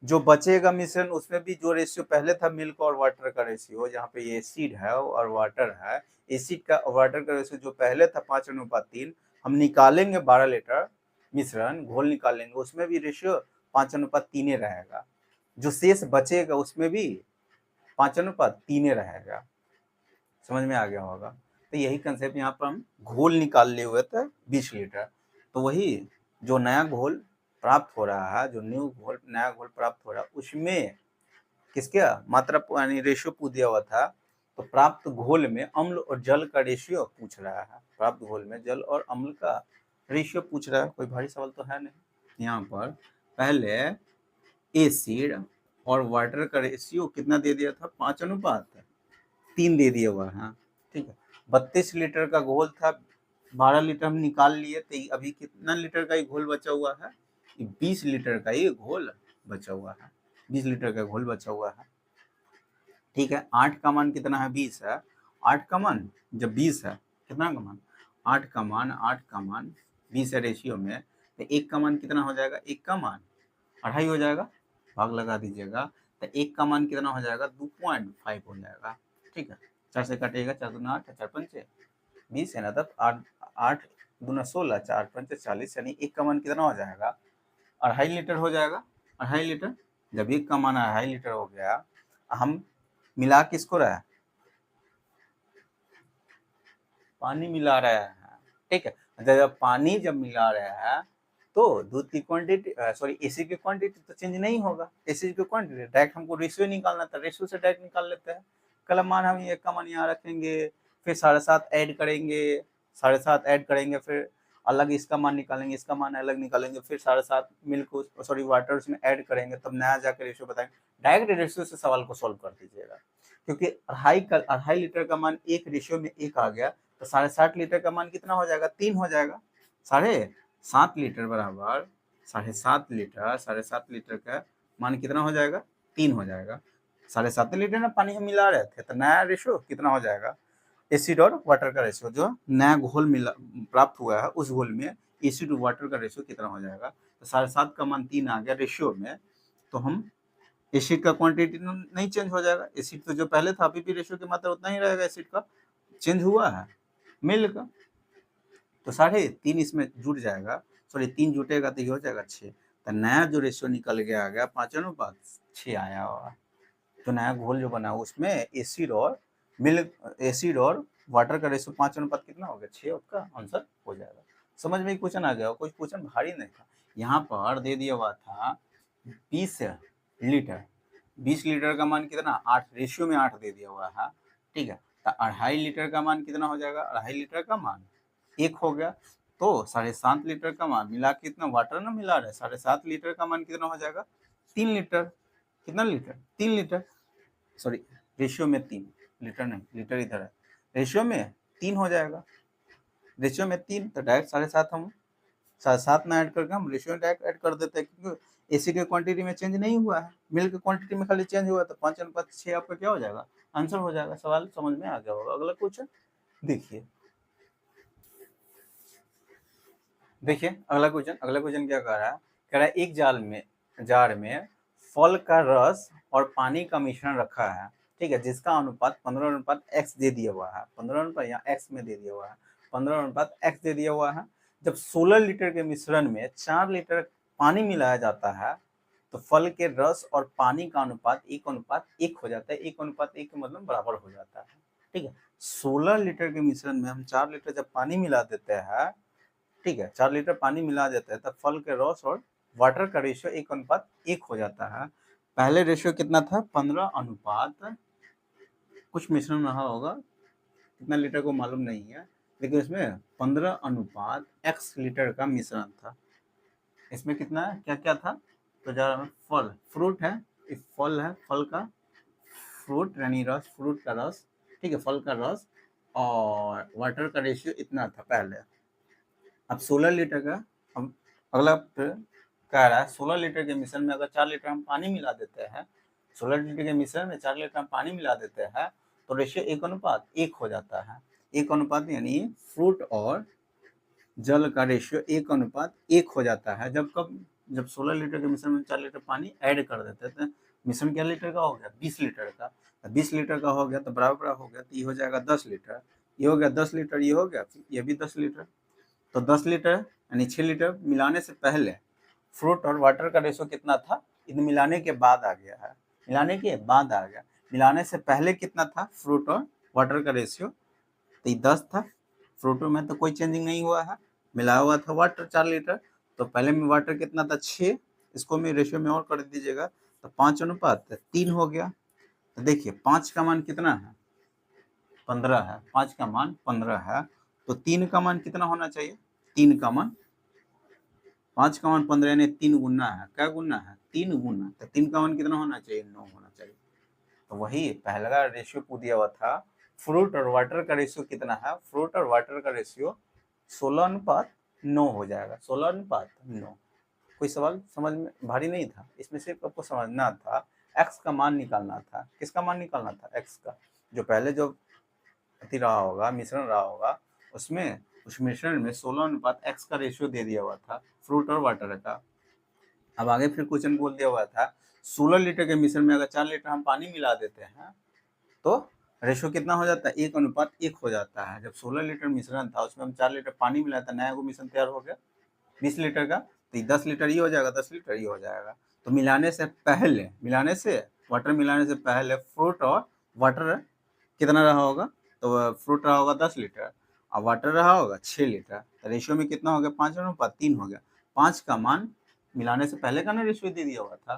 जो बचेगा मिश्रण उसमें भी जो रेशियो पहले था मिल्क और वाटर का रेशियो, जहाँ पे ये एसिड है और वाटर है, एसिड का वाटर का रेशियो जो पहले था 5:3, हम निकालेंगे 12 लीटर मिश्रण घोल निकालेंगे, उसमें भी रेशियो 5:3 रहेगा। जो शेष बचेगा उसमें भी 5:3 रहेगा। समझ में आ गया होगा। तो यही कंसेप्ट यहाँ पर हम घोल निकाल लिए हुए थे 20 लीटर, तो वही जो नया घोल प्राप्त हो रहा है, जो नया घोल प्राप्त हो रहा है, उसमें किसका मात्रा यानी रेशियो पूछ दिया हुआ था, तो प्राप्त घोल में अम्ल और जल का रेशियो पूछ रहा है, प्राप्त घोल में जल और अम्ल का रेशियो पूछ रहा है। कोई भारी सवाल तो है नहीं। यहाँ पर पहले एसिड और वाटर का रेशियो कितना दे दिया था 5:3 दे दिया हुआ है। ठीक है, 32 लीटर का घोल था, 12 लीटर हम निकाल लिए, तो अभी कितना लीटर का ही घोल बचा हुआ है 20 लीटर का ही घोल बचा हुआ है, 20 लीटर का घोल बचा हुआ है। ठीक है, 8 का मान कितना है 20 है, 8 का मान जब 20 है कितना का मान 8 का मान 20 है रेशियो में, तो 1 का मान कितना हो जाएगा, 1 का मान 2.5 हो जाएगा, भाग लगा दीजिएगा, तो 1 का मान कितना हो जाएगा 2.5 हो जाएगा। ठीक है, 4 से कटेगा 4 दूना 8 4 पंचे 20 है ना, तब 8 दूना 16 4 पंचे 40, यानी 1 का मान कितना हो जाएगा 2.5 लीटर हो जाएगा। 2.5 लीटर, जब 1 का मान 2.5 लीटर हो गया, हम मिला किसको रहा है पानी मिला रहे हैं। ठीक है, जब पानी जब मिला रहे हैं तो दूध की क्वांटिटी सॉरी एसिड की क्वांटिटी तो चेंज नहीं होगा, एसिड की क्वांटिटी डायरेक्ट हमको रेशियो निकालना था, रेशियो से डायरेक्ट निकाल लेते हैं। कल मान हम 1 का मान यहाँ रखेंगे, फिर 7.5 ऐड करेंगे, 7.5 ऐड करेंगे, फिर अलग इसका मान निकालेंगे, इसका मान अलग निकालेंगे, फिर 7.5 मिल्क सॉरी वाटर उसमें ऐड करेंगे, तब नया जाकर रेशियो बताएंगे। डायरेक्ट रेशियो से सवाल को सॉल्व कर दीजिएगा, क्योंकि 2.5 लीटर का मान एक रेशियो में 1 आ गया, तो 7.5 लीटर का मान कितना हो जाएगा 3 हो जाएगा। 7.5 लीटर बराबर 7.5 लीटर का मान कितना हो जाएगा, 3 हो जाएगा। 7.5 लीटर ना पानी हम मिला रहे थे, तो नया रेशो कितना हो जाएगा, एसिड और वाटर का रेशो जो नया घोल मिला प्राप्त हुआ है उस घोल में एसिड और वाटर का रेशो कितना हो जाएगा। तो 7.5 का मान 3 आ गया रेशियो में, तो हम एसिड का क्वांटिटी नहीं चेंज हो जाएगा, एसिड तो जो पहले था अभी भी रेशियो की मात्रा उतना ही रहेगा, एसिड का चेंज हुआ है मिल्क का, तो 3.5 इसमें जुड़ जाएगा, सॉरी 3 जुटेगा तो ये हो जाएगा 6, तो नया जो रेशियो निकल के आ गया 5:6 आया हुआ। तो नया घोल जो बना उसमें एसिड और वाटर का रेशियो 5 कितना हो गया, 6, उसका आंसर हो जाएगा। समझ में क्वेश्चन आ गया, कोई क्वेश्चन भारी नहीं था। यहाँ पर दे दिया हुआ था 20 लीटर, 20 लीटर का मान कितना 8, रेशियो में 8 दे दिया हुआ है, ठीक है। तो 2.5 लीटर का मान कितना हो जाएगा, 2.5 लीटर का मान 1 हो गया, तो 7.5 लीटर का मान मिला के कितना वाटर ना मिला रहा है, 7.5 लीटर का मान कितना हो जाएगा, 3 लीटर। कितना लीटर, 3 लीटर, सॉरी रेशियो में 3 लीटर नहीं, लीटर इधर है, रेशियो में 3 हो जाएगा, रेशियो में 3, तो डायरेक्ट 7.5 हम 7.5 ना ऐड करके हम रेशियो डायरेक्ट ऐड कर देते हैं, क्योंकि एसिड की क्वांटिटी में चेंज नहीं हुआ है, मिल्क की क्वांटिटी में खाली चेंज हुआ है, तो 5:6 आपका क्या हो जाएगा, आंसर हो जाएगा। सवाल समझ में आ गया होगा। अगला क्वेश्चन देखिए, अगला क्वेश्चन क्या कह रहा है एक जार में फल का रस और पानी का मिश्रण रखा है, ठीक है, जिसका अनुपात 15:x दे दिया हुआ है, 15 यहाँ x में दे दिया हुआ है, 15:x दे दिया हुआ है। जब 16 लीटर के मिश्रण में 4 लीटर पानी मिलाया जाता है तो फल के रस और पानी का अनुपात 1:1 हो जाता है, 1:1 का मतलब बराबर हो जाता है, ठीक है। 16 लीटर के मिश्रण में हम 4 लीटर जब पानी मिला देते हैं, ठीक है, 4 लीटर पानी मिला देते हैं, तब फल के रस और वाटर का रेशियो 1:1 हो जाता है। पहले रेशियो कितना था, 15 अनुपात कुछ मिश्रण रहा होगा, कितना लीटर को मालूम नहीं है, लेकिन इसमें 15:x लीटर का मिश्रण था। इसमें कितना क्या क्या था, तो जरा फल फ्रूट है, फल है, फल का फ्रूट यानी रस, फ्रूट का रस, ठीक है, फल का रस और वाटर का रेशियो इतना था पहले। अब 16 लीटर का, अब अगला कह रहा है 16 लीटर के मिश्रण में अगर 4 लीटर हम पानी मिला देते हैं, 16 लीटर के मिश्रण में 4 लीटर हम पानी मिला देते हैं, तो रेशियो 1:1 हो जाता है। 1:1 यानी फ्रूट और जल का रेशियो 1:1 हो जाता है। जब 16 लीटर के मिश्रण में 4 लीटर पानी ऐड कर देते हैं, तो मिश्रण क्या लीटर का हो गया, 20 लीटर का, 20 लीटर का हो गया तो बराबर हो गया, तो ये हो जाएगा 10 लीटर, ये हो गया 10 लीटर, ये हो गया, ये भी 10 लीटर, तो 10 लीटर यानी 6 लीटर मिलाने से पहले फ्रूट और वाटर का रेशो कितना था, इन मिलाने के बाद आ गया है, मिलाने के बाद आ गया, मिलाने से पहले कितना था फ्रूट और वाटर का रेशियो, तो ये 10 था, फ्रूटों में तो कोई चेंजिंग नहीं हुआ है, मिलाया हुआ था वाटर 4 लीटर, तो पहले में वाटर कितना था 6, इसको मैं रेशियो में और कर दीजिएगा, तो 5:3 हो गया। तो देखिए 5 का मान कितना है, 15 है, 5 का मान 15 है, तो 3 का मान कितना होना चाहिए, 3 का मान, 5 का मान 15 यानी 3 गुना है, क्या गुना है, 3 गुना, तो 3 का मान कितना होना चाहिए, 9 होना चाहिए। तो वही पहला रेशियो पूछ दिया हुआ था, फ्रूट और वाटर का रेशियो कितना है, फ्रूट और वाटर का रेशियो 16:9 हो जाएगा, 16:9। कोई सवाल समझ में भारी नहीं था, इसमें सिर्फ आपको समझना था x का मान निकालना था, किसका मान निकालना था, x का, जो पहले जो अति रहा होगा, मिश्रण रहा होगा, उसमें उस मिश्रण में 16:x का रेशियो दे दिया हुआ था फ्रूट और वाटर का। अब आगे फिर क्वेश्चन बोल दिया हुआ था 16 लीटर के मिश्रण में अगर 4 लीटर हम पानी मिला देते हैं तो रेशियो कितना हो जाता है, 1:1 हो जाता है। जब 16 लीटर मिश्रण था उसमें हम 4 लीटर पानी मिलाया था, नया को मिश्रण तैयार हो गया 20 लीटर का, तो 10 लीटर ये हो जाएगा, 10 लीटर ये हो जाएगा। तो मिलाने से वाटर मिलाने से पहले फ्रूट और वाटर कितना रहा होगा, तो फ्रूट रहा होगा 10 लीटर और वाटर रहा होगा 6 लीटर, तो रेशियो में कितना हो गया, 5:3 हो गया। 5 का मान मिलाने से पहले का ना रेशियो दे दिया हुआ था,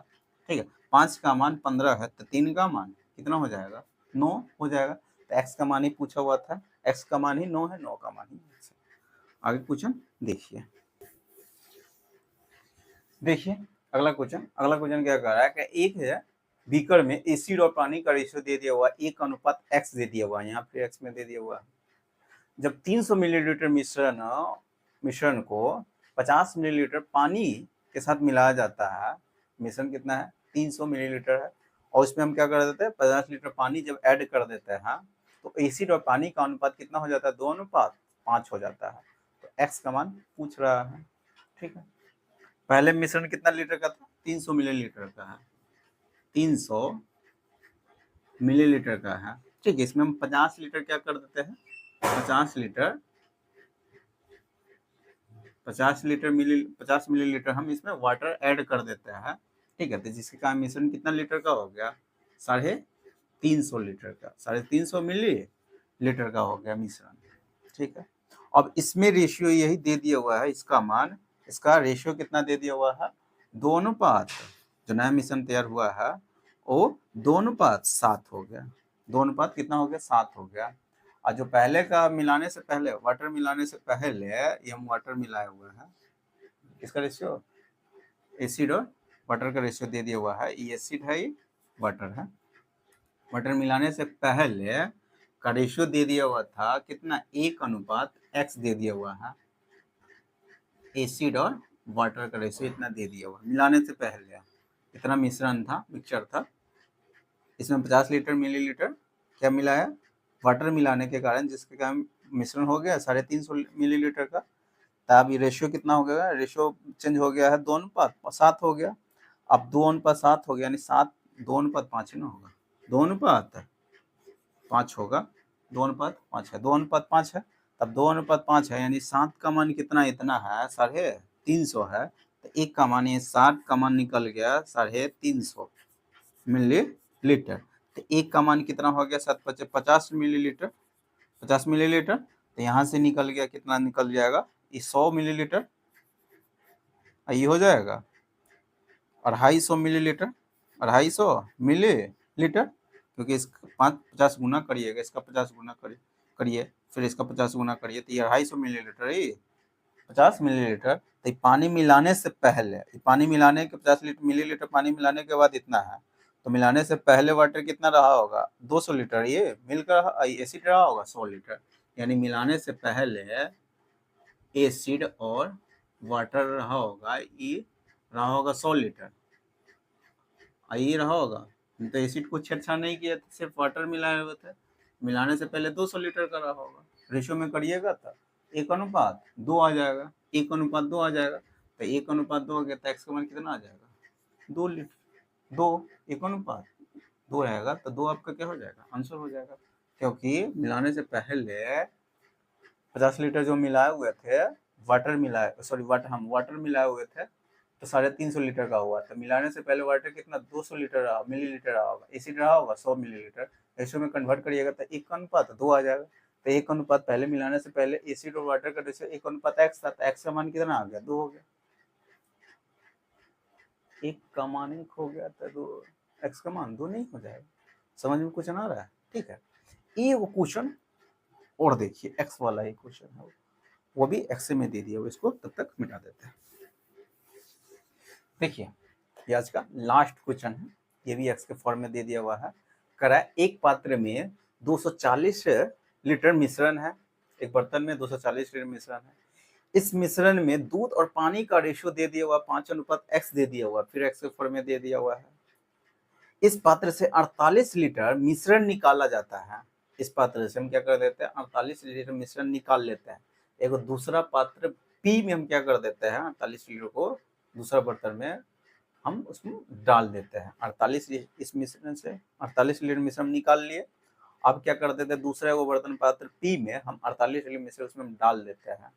ठीक है, 5 का मान 15 है, तो 3 का मान कितना हो जाएगा, 9 हो जाएगा। तो x का मान ही पूछा हुआ था, x का मान ही 9 है, 9 का मान ही। आगे क्वेश्चन देखिए अगला क्वेश्चन क्या कह रहा है कि एक है बीकर में एसिड और पानी का रेशियो दे दिया हुआ 1:x दे दिया हुआ है, यहाँ पे x में दे दिया हुआ है। जब 300 मिलीलीटर मिश्रण मिश्रण को 50 मिलीलीटर पानी के साथ मिलाया जाता है, मिश्रण कितना है 300 मिलीलीटर है, और इसमें हम क्या कर देते हैं 50 लीटर पानी जब ऐड कर देते हैं तो एसिड और पानी का अनुपात कितना हो जाता है 2:5 हो जाता है। तो एक्स का मान पूछ रहा है। ठीक है, पहले मिश्रण कितना लीटर का था 300 मिलीलीटर का है, 300 मिलीलीटर का है। ठीक है, इसमें हम 50 लीटर क्या कर देते हैं 50 मिलीलीटर हम इसमें वाटर ऐड कर देते हैं। ठीक है, तो जिसके कारण मिश्रण कितना लीटर का हो गया 350 लीटर का, 350 मिलीलीटर का हो गया मिश्रण। ठीक है, अब इसमें रेशियो यही दे दिया हुआ है, इसका मान, इसका रेशियो कितना दे दिया हुआ है 2:5, जो नया मिश्रण तैयार हुआ है वो 2:7 हो गया, 2:7 कितना हो गया 7 हो गया। और जो पहले का मिलाने से पहले, वाटर मिलाने से पहले ये हम वाटर मिलाए हुए हैं, इसका रेशियो एसिड और वाटर का रेशियो दे दिया हुआ है, ये एसिड है ये वाटर है। वाटर मिलाने से पहले का रेशियो दे दिया हुआ था कितना 1:x दे दिया हुआ है, एसिड और वाटर का रेशियो इतना दे दिया हुआ मिलाने से पहले, इतना मिश्रण था, मिक्सचर था, इसमें 50 लीटर मिलीलीटर क्या मिलाया वाटर मिलाने के कारण, जिसके कारण मिश्रण हो गया 350 मिलीलीटर का। तब ये रेशियो कितना हो गया, रेशियो चेंज हो गया है 2:7 हो गया। अब 2:7 हो गया यानी 7 2:5 ना होगा, 2:5 होगा, 2:5 है, 2:5 है, तब 2:5 है यानी 7 का मान कितना इतना है 350 है, तो 1 का मान ये 7 का मान निकल गया 350 मिलीलीटर। तो 1 का मान कितना हो गया 7×5 50 मिलीलीटर, 50 मिलीलीटर। तो यहाँ से निकल गया कितना निकल जाएगा ये 100 मिलीलीटर, ये हो जाएगा 250 मिलीलीटर, 250 मिलीलीटर, क्योंकि इसका 50 गुना करिएगा, इसका 50 गुना करिए, फिर इसका 50 गुना करिए, तो ये 250 मिलीलीटर है, 50 मिलीलीटर। तो पानी मिलाने से पहले, पानी मिलाने के 50 मिलीलीटर पानी मिलाने के बाद इतना है, तो मिलाने से पहले वाटर कितना रहा होगा 200 लीटर, ये मिलकर एसिड रहा होगा 100 लीटर, यानी मिलाने से पहले एसिड और वाटर रहा होगा, ये रहा होगा 100 लीटर, ये रहा होगा, तो एसिड को छेड़छाड़ नहीं किया था, सिर्फ वाटर मिलाए हुए थे, मिलाने से पहले 200 लीटर का रहा होगा, रेशियो में करिएगा तो 1:2 आ जाएगा, 1:2 आ जाएगा, तो 1:2 हो गया, तो एक्स का मान कितना आ जाएगा 2 लीटर, 2 1:2 रहेगा, तो 2 आपका क्या हो जाएगा आंसर हो जाएगा, क्योंकि मिलाने से पहले 50 लीटर जो मिलाए हुए थे वाटर मिलाए हुए थे, तो 350 लीटर का हुआ, तो मिलाने से पहले वाटर कितना 200 लीटर रहा, मिलीलीटर रहा होगा, एसिड रहा होगा 100 मिलीलीटर, रेशियो में कन्वर्ट करिएगा तो 1:2 आ जाएगा, तो 1:2 पहले मिलाने से पहले एसिड और वाटर का रेशियो 1:x था, तो एक्स का मान कितना आ गया 2 हो गया, 1 का मान 1 हो गया, तो 2 एक्स का मान 2 नहीं हो जाएगा। समझ में कुछ ना रहा है? ठीक है, ये वो क्वेश्चन और देखिए एक्स वाला एक क्वेश्चन है, वो भी एक्स में दे दिया, इसको तब तक मिटा देते हैं। देखिए ये आज का लास्ट क्वेश्चन है, ये भी एक्स के फॉर्म में दे दिया हुआ है, करा एक पात्र में 240 लीटर मिश्रण है, एक बर्तन में 240 लीटर मिश्रण है, इस मिश्रण में दूध और पानी का रेशियो दे दिया हुआ 5:x दे दिया हुआ, फिर एक्स के फॉर्म में दे दिया हुआ है। इस पात्र से 48 लीटर मिश्रण निकाला जाता है, इस पात्र से हम क्या कर देते हैं 48 लीटर मिश्रण निकाल लेते हैं, एक दूसरा पात्र पी में हम क्या कर देते हैं 48 लीटर को दूसरा बर्तन में हम उसमें डाल देते हैं, 48 इस मिश्रण से 48 लीटर मिश्रण निकाल लिए। अब क्या कर देते हैं दूसरे वो बर्तन पात्र पी में हम 48 लीटर मिश्रण उसमें हम डाल देते हैं,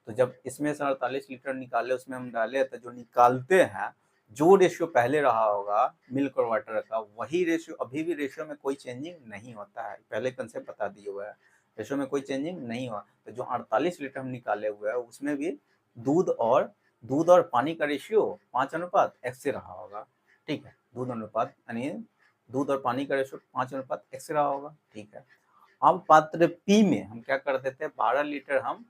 तो जब इसमें से 48 लीटर निकाले उसमें हम डाले, तो जो निकालते हैं जो रेशियो पहले रहा होगा मिल्क और वाटर का, वही रेशियो अभी भी रेशियो में कोई चेंजिंग नहीं होता है, पहले कंसेप्ट बता दिए हुआ है, रेशियो में कोई चेंजिंग नहीं हुआ। तो जो 48 लीटर हम निकाले हुए हैं उसमें भी दूध और पानी का रेशियो 5:x से रहा होगा, ठीक है, दूध अनुपात यानी दूध और पानी का रेशियो 5:x से रहा होगा, ठीक है। अब पात्र पी में हम क्या कर देते हैं 12 लीटर हम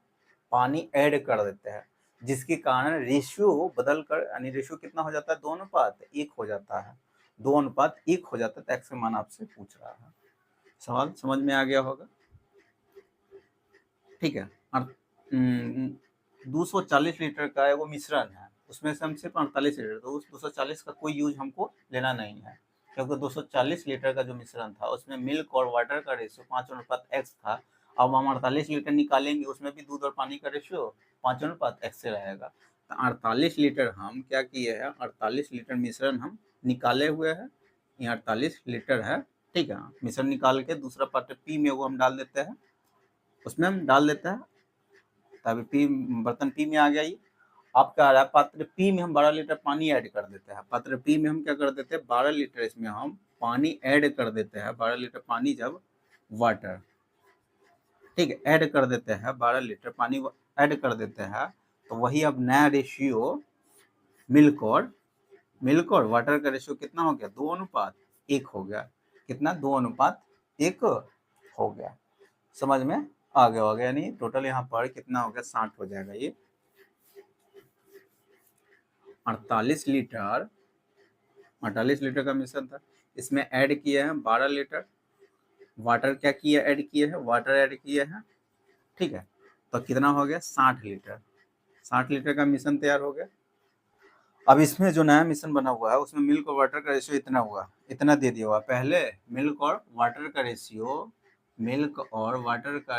पानी ऐड कर देते हैं, जिसके कारण रेशियो बदल कर यानी रेशियो कितना हो जाता है 2:1 हो जाता है, 2:1 हो जाता है, तो एक्स का मान आपसे पूछ रहा है। सवाल समझ में आ गया होगा, ठीक है। 240 लीटर का है वो मिश्रण है, उसमें से हम सिर्फ 48 लीटर, तो उस 240 का कोई यूज हमको लेना नहीं है, क्योंकि 240 लीटर का जो मिश्रण था उसमें मिल्क और वाटर का रेशियो 5:1 था। अब हम 48 लीटर निकालेंगे, उसमें भी दूध और पानी का रेशियो 5:1 से रहेगा। तो 48 लीटर हम क्या किए हैं, 48 लीटर मिश्रण हम निकाले हुए हैं, ये 48 लीटर है, ठीक है। मिश्रण निकाल के दूसरा पात्र पी में वो हम डाल देते हैं, उसमें हम डाल देते हैं, तभी पी बर्तन पी में आ गया। ये अब क्या आ रहा है, पात्र पी में हम 12 लीटर पानी ऐड कर देते हैं। पात्र पी में हम क्या कर देते हैं, 12 लीटर इसमें हम पानी ऐड कर देते हैं। 12 लीटर पानी जब वाटर, ठीक है, ऐड कर देते हैं, 12 लीटर पानी ऐड कर देते हैं, तो वही अब नया रेशियो मिल्क और वाटर का रेशियो कितना हो गया, 2:1 हो गया। कितना, 2:1 हो गया। समझ में आ गया होगा, यानी टोटल यहाँ पर कितना हो गया, 60 हो जाएगा। ये 48 लीटर का मिश्रण था, इसमें ऐड किए हैं 12 लीटर वाटर, क्या किया, ऐड किए हैं, वाटर ऐड किए हैं, ठीक है। तो कितना हो गया, 60 लीटर। 60 लीटर का मिश्रण तैयार हो गया। अब इसमें जो नया मिश्रण बना हुआ है उसमें मिल्क और वाटर का रेशियो इतना हुआ, इतना दे दिया हुआ। पहले मिल्क और वाटर का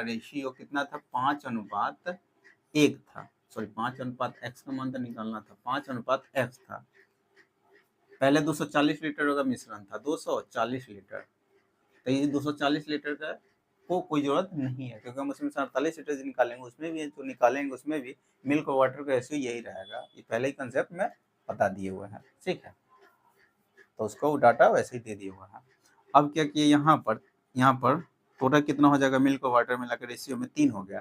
रेशियो कितना था, 5:1 था, सॉरी 5:x का मान तो निकालना था, 5:x था। पहले 240 लीटर का मिश्रण था, 240 लीटर, तो ये 240 लीटर का को कोई जरूरत नहीं है, क्योंकि हम उसमें से 48 लीटर निकालेंगे, उसमें भी जो निकालेंगे उसमें भी मिल्क और वाटर का रेशियो यही रहेगा। ये पहले ही कंसेप्ट में बता दिए हुए हैं, ठीक है। तो उसको डाटा वैसे ही दे दिया हुआ है। अब क्या किए, यहाँ पर टोटल कितना हो जाएगा, मिल्क और वाटर मिलाकर रेशियो में 3 हो गया।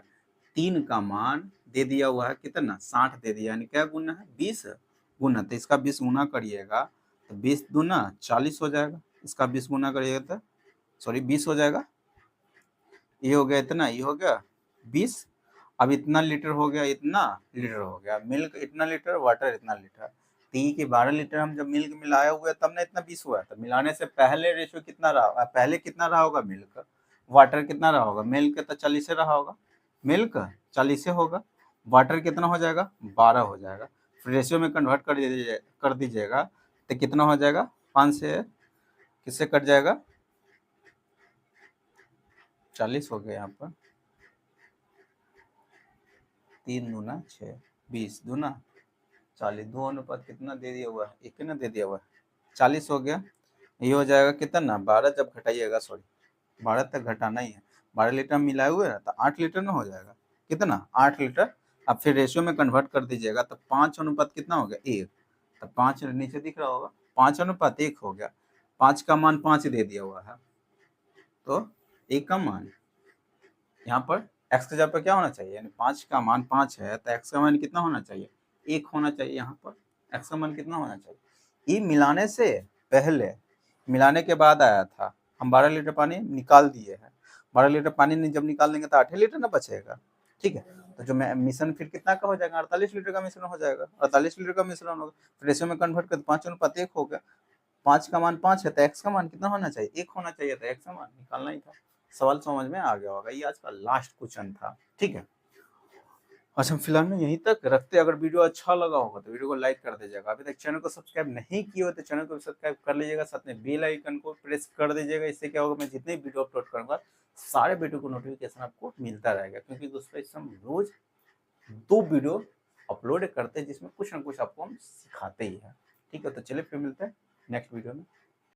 3 का मान दे दिया हुआ है कितना, 60 दे दिया, यानी क्या गुना है, 20 गुना। तो इसका 20 गुना करिएगा तो 20 दूना 40 हो जाएगा, इसका 20 गुना करिएगा तो सॉरी 20 हो जाएगा। ये हो गया इतना, ये हो गया 20। अब इतना लीटर हो गया, इतना लीटर हो गया, मिल्क इतना लीटर, वाटर इतना लीटर। ती के 12 लीटर हम जब मिल्क मिलाया हुआ तब ना इतना 20 हुआ था। मिलाने से पहले रेशियो कितना रहा, पहले कितना रहा होगा मिल्क, वाटर कितना रहा होगा, मिल्क तो 40 से रहा होगा, मिल्क 40 से होगा, वाटर कितना हो जाएगा, 12 हो जाएगा। फिर रेशियो में कन्वर्ट कर दीजिएगा तो कितना हो जाएगा, 5 से किससे कट जाएगा, 40 हो गया यहाँ पर, 3 दूना 6, 20 दूना 40, 2:1 कितना दे दिया हुआ है, एक ना दे दिया हुआ है, 40 हो गया। ये हो जाएगा कितना, 12 जब घटाइएगा, सॉरी 12 तक घटाना ही है, 12 लीटर मिलाए हुए है तो 8 लीटर ना हो जाएगा, कितना, 8 लीटर। अब फिर रेशियो में कन्वर्ट कर दीजिएगा तो 5:1 कितना हो गया, 1। तो 5 नीचे दिख रहा होगा, 5:1 हो गया। 5 का मान 5 दे दिया हुआ है, तो 1 का मान यहाँ पर x के जगह पर क्या होना चाहिए, यानी 5 का मान 5 है तो x का मान कितना होना चाहिए, 1 होना चाहिए। यहाँ पर x का मान कितना होना चाहिए, ये मिलाने से पहले, मिलाने के बाद आया था। हम 12 लीटर पानी निकाल दिए हैं, 12 लीटर पानी जब निकाल देंगे तो 8 लीटर ना बचेगा, ठीक है। तो जो मिश्रण फिर कितना का हो जाएगा, 48 लीटर का मिश्रण हो जाएगा, 48 लीटर का मिश्रण होगा। फिर रेशियो में कन्वर्ट कर 5:1 हो गया। 5 का मान 5 है तो x का मान कितना होना चाहिए, 1 होना चाहिए, तो x का मान निकालना ही था। सवाल समझ में आ गया होगा, ये आज का लास्ट क्वेश्चन था, ठीक है। अच्छा, हम फिलहाल में यहीं तक रखते हैं। अगर वीडियो अच्छा लगा होगा तो वीडियो को लाइक कर दीजिएगा। अभी तक चैनल को सब्सक्राइब नहीं किए हो तो चैनल को सब्सक्राइब कर लीजिएगा, साथ में बेल आइकन को प्रेस कर दीजिएगा। इससे क्या होगा, मैं जितने वीडियो अपलोड करूंगा सारे वीडियो को नोटिफिकेशन आपको मिलता रहेगा, क्योंकि दोस्तों इस हम रोज 2 वीडियो अपलोड करते हैं जिसमें कुछ ना कुछ आपको हम सिखाते ही हैं, ठीक है। तो चलिए फिर मिलते हैं नेक्स्ट वीडियो में।